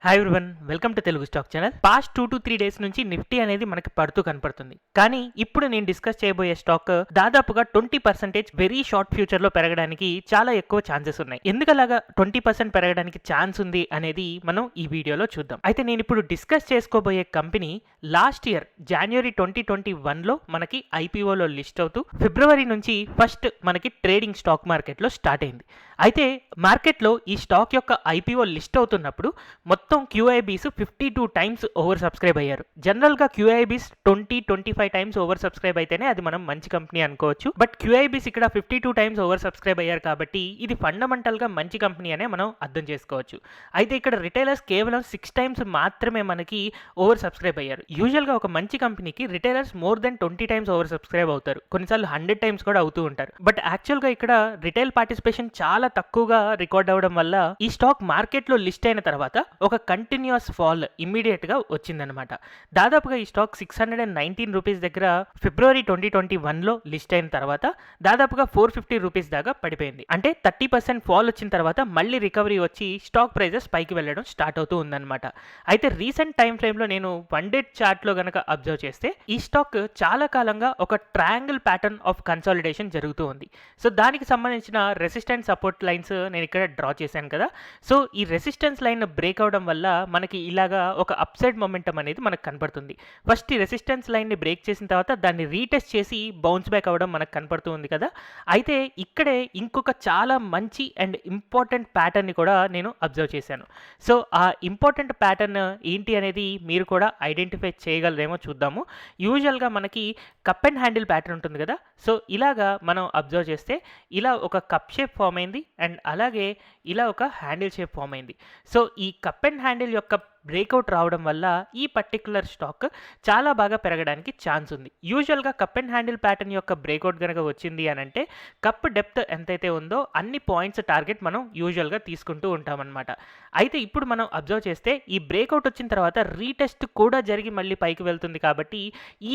Hi everyone, welcome to Telugu stock channel. Past 2 to 3 days నుంచి Nifty అనేది మనకి పడుతూ కనపడుతుంది. కానీ ఇప్పుడు నేను డిస్కస్ చేయబోయే స్టాక్ దాదాపుగా 20% వెరీ షార్ట్ ఫ్యూచర్ లో పెరగడానికి చాలా ఎక్కువ ఛాన్సెస్ ఉన్నాయి. ఎందుకలాగా 20% పెరగడానికి ఛాన్స్ ఉంది అనేది మనం ఈ వీడియోలో చూద్దాం. అయితే నేను ఇప్పుడు డిస్కస్ చేసుకోబోయే కంపెనీ లాస్ట్ ఇయర్ జనవరి 2021లో మనకి ఐపీఓలో లిస్ట్ అవుతూ ఫిబ్రవరి నుంచి ఫస్ట్ మనకి ట్రేడింగ్ స్టాక్ మార్కెట్లో స్టార్ట్ అయింది. అయితే మార్కెట్లో ఈ స్టాక్ యొక్క ఐపీఓ లిస్ట్ అవుతున్నప్పుడు మొత్తం క్యూఐబీస్ 52 టైమ్స్ ఓవర్ సబ్స్క్రైబ్ అయ్యారు. జనరల్గా క్యూఐబీస్ 20-25 టైమ్స్ ఓవర్ సబ్స్క్రైబ్ అయితేనే అది మనం మంచి కంపెనీ అనుకోవచ్చు. బట్ క్యూఐబీస్ ఇక్కడ 52 టైమ్స్ ఓవర్ సబ్స్క్రైబ్ అయ్యారు కాబట్టి ఇది ఫండమెంటల్గా మంచి కంపెనీ అనే మనం అర్థం చేసుకోవచ్చు. అయితే ఇక్కడ రిటైలర్స్ కేవలం 6 టైమ్స్ మాత్రమే మనకి ఓవర్ సబ్స్క్రైబ్ అయ్యారు. యూజువల్గా ఒక మంచి కంపెనీకి retailers more than 20 times over subscribe అవుతారు, కొన్నిసార్లు 100 టైమ్స్ కూడా అవుతూ ఉంటారు. బట్ యాక్చువల్గా ఇక్కడ రిటైల్ పార్టిసిపేషన్ చాలా తక్కువగా రికార్డ్ అవ్వడం వల్ల ఈ స్టాక్ మార్కెట్లో లిస్ట్ అయిన తర్వాత ఒక కంటిన్యూస్ ఫాల్ ఇమ్మీడియట్ గా వచ్చిందనమాట. దాదాపుగా ఈ స్టాక్ 619 రూపీస్ దగ్గర ఫిబ్రవరి 2021లో లిస్ట్ అయిన తర్వాత దాదాపుగా 450 రూపీస్ దాకా పడిపోయింది. అంటే 30% ఫాల్ వచ్చిన తర్వాత మళ్ళీ రికవరీ వచ్చి స్టాక్ ప్రైజెస్ పైకి వెళ్ళడం స్టార్ట్ అవుతూ ఉందన్నమాట. అయితే రీసెంట్ టైం ఫ్రేమ్ లో నేను 1 డే చార్ట్ లో గనక అబ్జర్వ్ చేస్తే ఈ స్టాక్ చాలా కాలంగా ఒక ట్రయాంగిల్ ప్యాటర్న్ ఆఫ్ కన్సాలిడేషన్ జరుగుతూ ఉంది. సో దానికి సంబంధించిన రెసిస్టెన్స్ సపోర్ట్ లైన్స్ నేను ఇక్కడ డ్రా చేశాను కదా. సో ఈ రెసిస్టెన్స్ లైన్ బ్రేక్ అవడం వల్ల మనకి ఇలాగా ఒక అప్సైడ్ మొమెంటం అనేది మనకు కనపడుతుంది. ఫస్ట్ ఈ రెసిస్టెన్స్ లైన్ ని బ్రేక్ చేసిన తర్వాత దాన్ని రీటెస్ట్ చేసి బౌన్స్ బ్యాక్ అవ్వడం మనకు కనపడుతూ ఉంది కదా. అయితే ఇక్కడే ఇంకొక చాలా మంచి అండ్ ఇంపార్టెంట్ ప్యాటర్న్ ని కూడా నేను అబ్జర్వ్ చేశాను. సో ఆ ఇంపార్టెంట్ ప్యాటర్న్ ఏంటి అనేది మీరు కూడా ఐడెంటిఫై చేయగలరేమో చూద్దాము. యూజువల్గా మనకి కప్ అండ్ హ్యాండిల్ ప్యాటర్న్ ఉంటుంది కదా. సో ఇలాగా మనం అబ్జర్వ్ చేస్తే ఇలా ఒక కప్ షేప్ ఫామ్ అయింది అండ్ అలాగే ఇలా ఒక హ్యాండిల్ షేప్ ఫామ్ అయింది. సో ఈ కప్ అండ్ హ్యాండిల్ యొక్క బ్రేక్అవుట్ రావడం వల్ల ఈ పర్టికులర్ స్టాక్ చాలా బాగా పెరగడానికి ఛాన్స్ ఉంది. యూజువల్గా కప్ అండ్ హ్యాండిల్ ప్యాటర్న్ యొక్క బ్రేక్అవుట్ కనుక వచ్చింది అని అంటే కప్ డెప్త్ ఎంతైతే ఉందో అన్ని పాయింట్స్ టార్గెట్ మనం యూజువల్గా తీసుకుంటూ ఉంటామన్నమాట. అయితే ఇప్పుడు మనం అబ్జర్వ్ చేస్తే ఈ బ్రేక్అవుట్ వచ్చిన తర్వాత రీటెస్ట్ కూడా జరిగి మళ్ళీ పైకి వెళ్తుంది కాబట్టి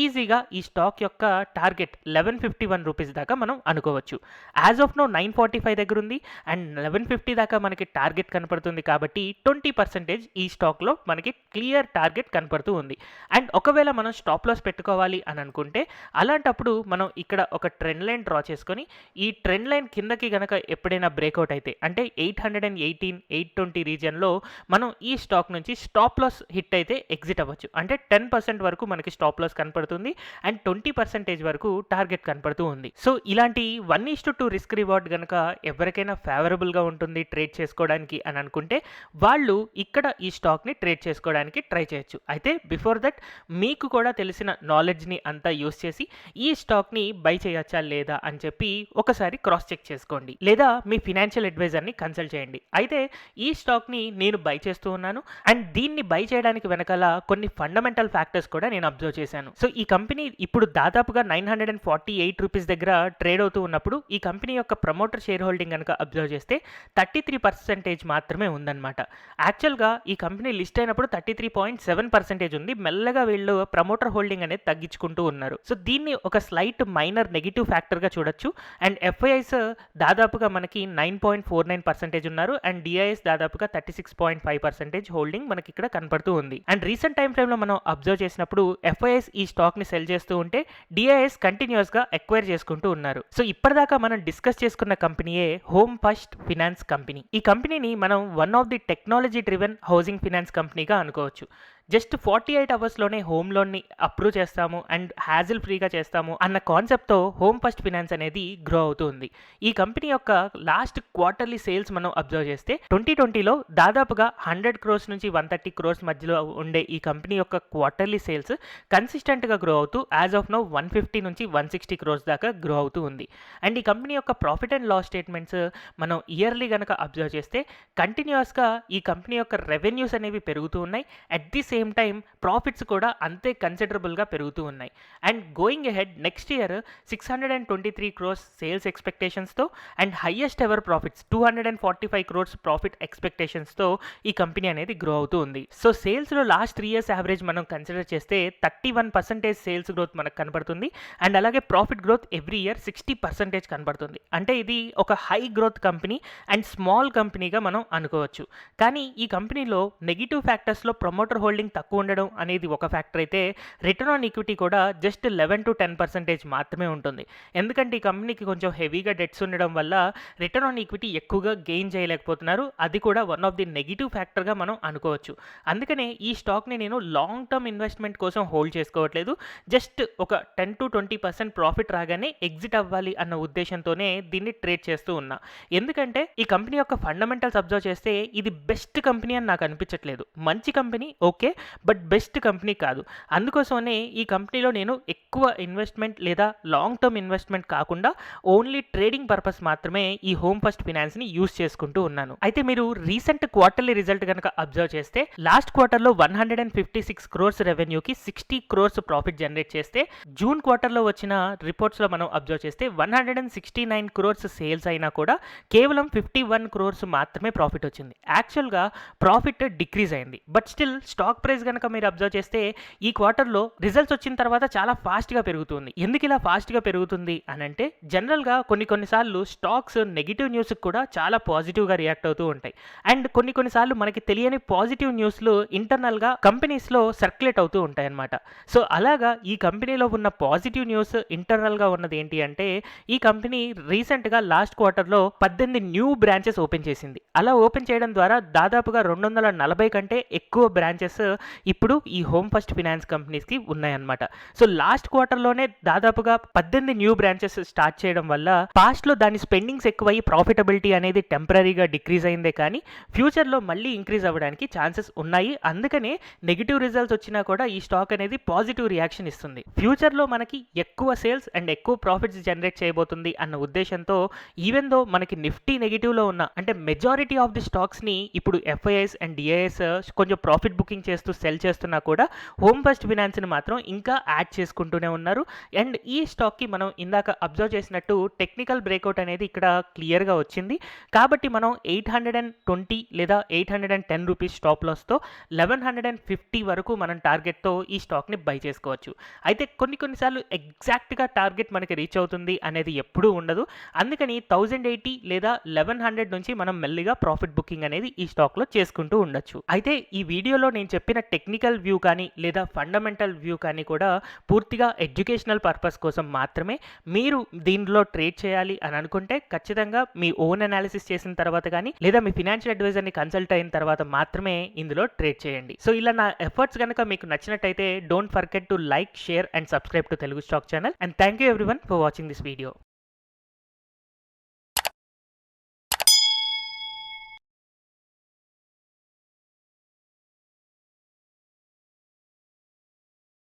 ఈజీగా ఈ స్టాక్ యొక్క టార్గెట్ 1151 రూపీస్ దాకా మనం అనుకోవచ్చు. యాజ్ ఆఫ్ నో 945 దగ్గర ఉంది అండ్ 1150 దాకా మనకి టార్గెట్ కనపడుతుంది కాబట్టి 20% ఈ స్టాక్లో మనకి క్లియర్ టార్గెట్ కనపడుతూ ఉంది. అండ్ ఒకవేళ మనం స్టాప్ లాస్ పెట్టుకోవాలి అని అనుకుంటే అలాంటప్పుడు మనం ఇక్కడ ఒక ట్రెండ్ లైన్ డ్రా చేసుకొని ఈ ట్రెండ్ లైన్ కిందకి గనక ఎప్పుడైనా బ్రేక్అవుట్ అయితే అంటే 818, 820 రీజియన్లో మనం ఈ స్టాక్ నుంచి స్టాప్ లాస్ హిట్ అయితే ఎగ్జిట్ అవ్వచ్చు. అంటే 10% వరకు మనకి స్టాప్ లాస్ కనపడుతుంది అండ్ 20% వరకు టార్గెట్ కనపడుతూ ఉంది. సో ఇలాంటి 1:2 రిస్క్ రివార్డ్ గనక ఎవరికైనా ఫేవరబుల్గా ఉంటుంది ట్రేడ్ చేసుకోవడానికి అని అనుకుంటే వాళ్ళు ఇక్కడ ఈ స్టాక్ని ట్రేడ్ చేసుకోవడానికి ట్రై చేయొచ్చు. అయితే బిఫోర్ దట్ మీకు కూడా తెలిసిన నాలెడ్జ్ని అంతా యూస్ చేసి ఈ స్టాక్ని బై చేయొచ్చా లేదా అని చెప్పి ఒకసారి క్రాస్ చెక్ చేసుకోండి, లేదా మీ ఫినాన్షియల్ అడ్వైజర్ని కన్సల్ట్ చేయండి. అయితే ఈ స్టాక్ని నేను బై చేస్తూ ఉన్నాను అండ్ దీన్ని బై చేయడానికి వెనకాల కొన్ని ఫండమెంటల్ ఫ్యాక్టర్స్ కూడా నేను అబ్జర్వ్ చేశాను. సో ఈ కంపెనీ ఇప్పుడు దాదాపుగా 948 రూపీస్ దగ్గర ట్రేడ్ అవుతూ ఉన్నప్పుడు ఈ కంపెనీ యొక్క ప్రమోటర్ షేర్ హోల్డింగ్ కనుక అబ్జర్వ్ చేస్తే 33% మాత్రమే ఉందన్నమాట. యాక్చువల్గా ఈ కంపెనీ లిస్ట్ అయినప్పుడు 33.7% ఉంది. మెల్లగా వీళ్ళు ప్రమోటర్ హోల్డింగ్ అనేది తగ్గించుకుంటూ ఉన్నారు. సో దీన్ని ఒక స్లైట్ మైనర్ నెగిటివ్ ఫ్యాక్టర్గా చూడొచ్చు. అండ్ ఎఫ్ఐఐస్ దాదాపుగా మనకి 9.49% ఉన్నారు అండ్ డిఐఎస్ దాదాపుగా 36.5% హోల్డింగ్ మనకి ఇక్కడ కనపడుతూ ఉంది. అండ్ రీసెంట్ టైం ఫ్రేమ్లో మనం అబ్జర్వ్ చేసినప్పుడు ఎఫ్ఐఐస్ ఈ స్టాక్ని సెల్ చేస్తూ ఉంటే డిఐఎస్ కంటిన్యూస్గా ఎక్వైర్ చేసుకుంటూ ఉన్నారు. సో ఇప్పటిదాకా మనం డిస్కస్ చేసుకున్న కంపెనీయే హోమ్ ఫస్ట్ ఫినాన్స్ కంపెనీ. ఈ కంపెనీని మనం one of the technology driven housing finance కంపెనీగా అనుకోవచ్చు. జస్ట్ 48 అవర్స్లోనే హోమ్ లోన్ని అప్రూవ్ చేస్తాము అండ్ హ్యాజిల్ ఫ్రీగా చేస్తాము అన్న కాన్సెప్ట్తో హోమ్ ఫస్ట్ ఫినాన్స్ అనేది గ్రో అవుతుంది. ఈ కంపెనీ యొక్క లాస్ట్ క్వార్టర్లీ సేల్స్ మనం అబ్జర్వ్ చేస్తే 2020లో దాదాపుగా 100 crores నుంచి 130 crores మధ్యలో ఉండే ఈ కంపెనీ యొక్క క్వార్టర్లీ సేల్స్ కన్సిస్టెంట్గా గ్రో అవుతూ యాజ్ ఆఫ్ నో 150 నుంచి 160 crores దాకా గ్రో అవుతూ ఉంది. అండ్ ఈ కంపెనీ యొక్క ప్రాఫిట్ అండ్ లాస్ స్టేట్మెంట్స్ మనం ఇయర్లీ కనుక అబ్జర్వ్ చేస్తే కంటిన్యూస్గా ఈ కంపెనీ యొక్క రెవెన్యూస్ అనేవి పెరుగుతూ ఉన్నాయి. At the same same time profits కూడా అంతే కన్సిడరబుల్గా పెరుగుతూ ఉన్నాయి. And going ahead next year 623 crores sales ఎక్స్పెక్టేషన్స్తో and highest ever profits 245 crores profit ఎక్స్పెక్టేషన్స్తో ఈ కంపెనీ అనేది గ్రో అవుతూ ఉంది. సో సేల్స్లో లాస్ట్ 3 years యావరేజ్ మనం కన్సిడర్ చేస్తే 31% సేల్స్ గ్రోత్ మనకు కనబడుతుంది. అండ్ అలాగే ప్రాఫిట్ గ్రోత్ ఎవ్రీ ఇయర్ 60% కనబడుతుంది. అంటే ఇది ఒక high growth company and small కంపెనీగా మనం అనుకోవచ్చు. కానీ ఈ కంపెనీలో నెగిటివ్ ఫ్యాక్టర్స్లో ప్రమోటర్ హోల్డింగ్ తక్కువ ఉండడం అనేది ఒక ఫ్యాక్టర్ అయితే రిటర్న్ ఆన్ ఈక్విటీ కూడా జస్ట్ 11 to 10% మాత్రమే ఉంటుంది. ఎందుకంటే ఈ కంపెనీకి కొంచెం హెవీగా డెట్స్ ఉండడం వల్ల రిటర్న్ ఆన్ ఈక్విటీ ఎక్కువగా గెయిన్ చేయలేకపోతున్నారు. అది కూడా వన్ ఆఫ్ ది నెగిటివ్ ఫ్యాక్టర్గా మనం అనుకోవచ్చు. అందుకనే ఈ స్టాక్ని నేను లాంగ్ టర్మ్ ఇన్వెస్ట్మెంట్ కోసం హోల్డ్ చేసుకోవట్లేదు. జస్ట్ ఒక 10 to 20% ప్రాఫిట్ రాగానే ఎగ్జిట్ అవ్వాలి అన్న ఉద్దేశంతోనే దీన్ని ట్రేడ్ చేస్తూ ఉన్నా. ఎందుకంటే ఈ కంపెనీ యొక్క ఫండమెంటల్స్ అబ్జర్వ్ చేస్తే ఇది బెస్ట్ కంపెనీ అని నాకు అనిపించట్లేదు. మంచి company okay, but best company కాదు. అందుకోసమే ఈ కంపెనీలో నేను ఎక్కువ ఇన్వెస్ట్మెంట్ లేదా లాంగ్ టర్మ్ ఇన్వెస్ట్మెంట్ కాకుండా ఓన్లీ ట్రేడింగ్ పర్పస్ మాత్రమే ఈ హోమ్ ఫస్ట్ ఫినాన్స్ని యూస్ చేసుకుంటూ ఉన్నాను. అయితే మీరు రీసెంట్ క్వార్టర్లీ రిజల్ట్ కనుక అబ్జర్వ్ చేస్తే లాస్ట్ క్వార్టర్లో 156 క్రోర్స్ రెవెన్యూకి 60 క్రోర్స్ ప్రాఫిట్ జనరేట్ చేస్తే జూన్ క్వార్టర్లో వచ్చిన రిపోర్ట్స్లో మనం అబ్జర్వ్ చేస్తే 169 క్రోర్స్ సేల్స్ అయినా కూడా కేవలం 51 క్రోర్స్ మాత్రమే ప్రాఫిట్ వచ్చింది. యాక్చువల్గా ప్రాఫిట్ డిక్రీజ్ అయింది. బట్ స్టిల్ స్టాక్ ప్రైస్ కనుక మీరు అబ్జర్వ్ చేస్తే ఈ క్వార్టర్లో రిజల్ట్స్ వచ్చిన తర్వాత చాలా ఫాస్ట్గా పెరుగుతుంది. ఎందుకు ఇలా ఫాస్ట్గా పెరుగుతుంది అని అంటే జనరల్గా కొన్నిసార్లు స్టాక్స్ నెగిటివ్ న్యూస్కి కూడా చాలా పాజిటివ్గా రియాక్ట్ అవుతూ ఉంటాయి. అండ్ కొన్నిసార్లు మనకి తెలియని పాజిటివ్ న్యూస్లు ఇంటర్నల్గా కంపెనీస్లో సర్క్యులేట్ అవుతూ ఉంటాయి అన్నమాట. సో అలాగా ఈ కంపెనీలో ఉన్న పాజిటివ్ న్యూస్ ఇంటర్నల్గా ఉన్నది ఏంటి అంటే ఈ కంపెనీ రీసెంట్గా లాస్ట్ క్వార్టర్లో 18 న్యూ బ్రాంచెస్ ఓపెన్ చేసింది. అలా ఓపెన్ చేయడం ద్వారా దాదాపుగా 240 కంటే ఎక్కువ బ్రాంచెస్ ఇప్పుడు ఈ హోమ్ ఫస్ట్ ఫినాన్స్ కంపెనీస్కి ఉన్నాయన్నమాట. సో లాస్ట్ క్వార్టర్లోనే దాదాపుగా 18 న్యూ బ్రాంచెస్ స్టార్ట్ చేయడం వల్ల పాస్ట్లో దాని స్పెండింగ్స్ ఎక్కువయ్యి ప్రాఫిటబిలిటీ అనేది టెంపరీగా డిక్రీజ్ అయిందే కానీ ఫ్యూచర్లో మళ్ళీ ఇంక్రీజ్ అవ్వడానికి ఛాన్సెస్ ఉన్నాయి. అందుకనే నెగిటివ్ రిజల్ట్స్ వచ్చినా కూడా ఈ స్టాక్ అనేది పాజిటివ్ రియాక్షన్ ఇస్తుంది. ఫ్యూచర్లో మనకి ఎక్కువ సేల్స్ అండ్ ఎక్కువ ప్రాఫిట్స్ జనరేట్ చేయబోతుంది అన్న ఉద్దేశంతో ఈవెన్ దో మనకి నిఫ్టీ నెగిటివ్లో ఉన్న అంటే మెజారిటీ ఆఫ్ ది స్టాక్స్ని ఇప్పుడు ఎఫ్ఐఎస్ అండ్ డిఐఎస్ కొంచెం ప్రాఫిట్ బుకింగ్ చేస్తూ సెల్ చేస్తున్నా కూడా హోమ్ ఫస్ట్ ఫినాన్స్ని మాత్రం ఇంకా యాడ్ చేసుకుంటూనే ఉన్నారు. అండ్ ఈ స్టాక్కి మనం ఇందాక అబ్జర్వ్ చేసినట్టు టెక్నికల్ బ్రేక్అవుట్ అనేది ఇక్కడ క్లియర్గా వచ్చింది. కాబట్టి మనం 820 లేదా 810 రూపీస్ స్టాప్ లాస్తో 1150 వరకు మనం టార్గెట్తో ఈ స్టాక్ని బై చేసుకోవచ్చు. అయితే కొన్నిసార్లు ఎగ్జాక్ట్గా టార్గెట్ మనకి రీచ్ అవుతుంది అనేది ఎప్పుడూ ఉండదు. అందుకని 1080 లేదా 1100 నుంచి మనం మెల్లిగా ప్రాఫిట్ బుకింగ్ అనేది ఈ స్టాక్లో చేసుకుంటూ ఉండొచ్చు. అయితే ఈ వీడియోలో నేను చెప్పిన టెక్నికల్ వ్యూ కానీ లేదా ఫండమెంటల్ వ్యూ కానీ కూడా పూర్తిగా ఎడ్యుకేషనల్ పర్పస్ కోసం మాత్రమే. మీరు దీనిలో ట్రేడ్ చేయాలి అని అనుకుంటే ఖచ్చితంగా మీ ఓన్ అనాలిసిస్ చేసిన తర్వాత కానీ లేదా మీ ఫినాన్షియల్ అడ్వైజర్ని కన్సల్ట్ అయిన తర్వాత మాత్రమే ఇందులో ట్రేడ్ చేయండి. సో ఇలా నా ఎఫర్ట్స్ కనుక మీకు నచ్చినట్టయితే don't forget to like, share and subscribe to Telugu stock channel. And thank you everyone for watching this video.